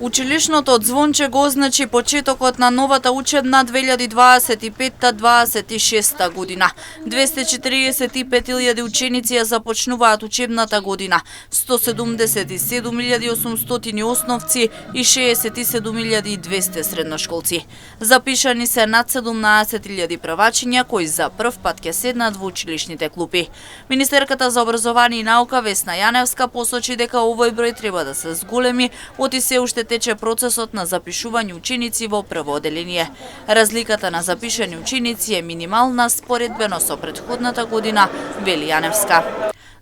Училишното звонче го означи почетокот на новата учебна 2025-26 година. 245.000 ученици ја започнуваат учебната година, 177.800 основци и 67.200 средношколци. Запишани се над 17.000 правачиња кои за прв пат ќе седнат во училишните клупи. Министерката за образование и наука Весна Јаневска посочи дека овој број треба да се зголеми, оти се уште тече процесот на запишување ученици во прво оделение. Разликата на запишани ученици е минимална споредбено со претходната година, вели Јаневска.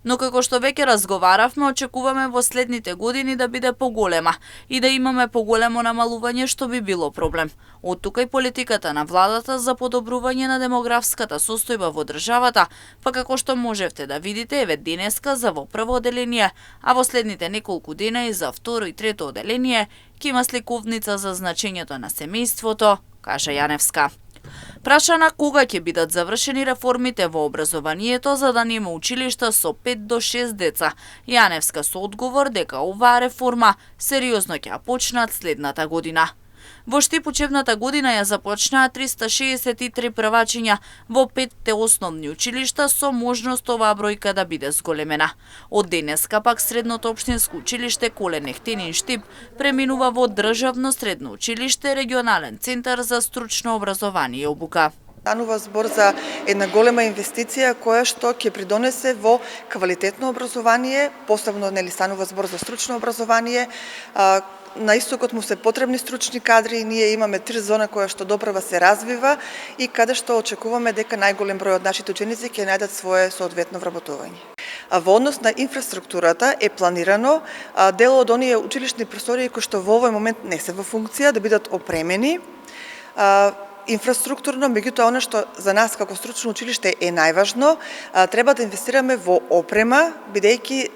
Но како што веќе разговаравме, очекуваме во следните години да биде поголема и да имаме поголемо намалување, што би било проблем. Од тука и политиката на владата за подобрување на демографската состојба во државата, па како што можевте да видите еве денеска за во прво оделение, а во следните неколку дена и за второ и трето оделение, ќе има сликовница за значењето на семејството, кажа Јаневска. Прашана кога ќе бидат завршени реформите во образованието за да нема училишта со 5 до 6 деца, Јаневска со одговор дека оваа реформа сериозно ќе ја почнат следната година. Во Штип учебната година ја започнаа 363 првачиња во 5 основни училишта со можност оваа бројка да биде зголемена. Од денеска пак средното општинско училиште Колен Ехтенин Штип преминува во државно средно училиште регионален центар за стручно образование и обука. Станува збор за една голема инвестиција која што ќе придонесе во квалитетно образование, посебно станува збор за стручно образование. На истокот му се потребни стручни кадри и ние имаме 3 зона која што доправа се развива и каде што очекуваме дека најголем број од нашите ученици ќе најдат свое соодветно вработување. Во однос на инфраструктурата е планирано дел од оние училишни простории кои што во овој момент не се во функција да бидат опремени инфраструктурно, меѓутоа она што за нас како стручно училиште е најважно, треба да инвестираме во опрема, бидејќи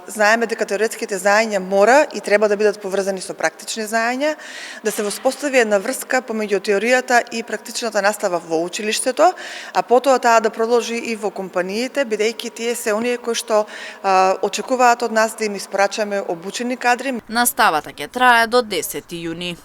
знаеме дека теоретските знаења мора и треба да бидат поврзани со практични знаења, да се воспостави една врска помеѓу теоријата и практичната настава во училиштето, а потоа таа да продолжи и во компаниите, бидејќи тие се оние кои што очекуваат од нас да им испорачаме обучени кадри. Наставата ќе трае до 10 јуни.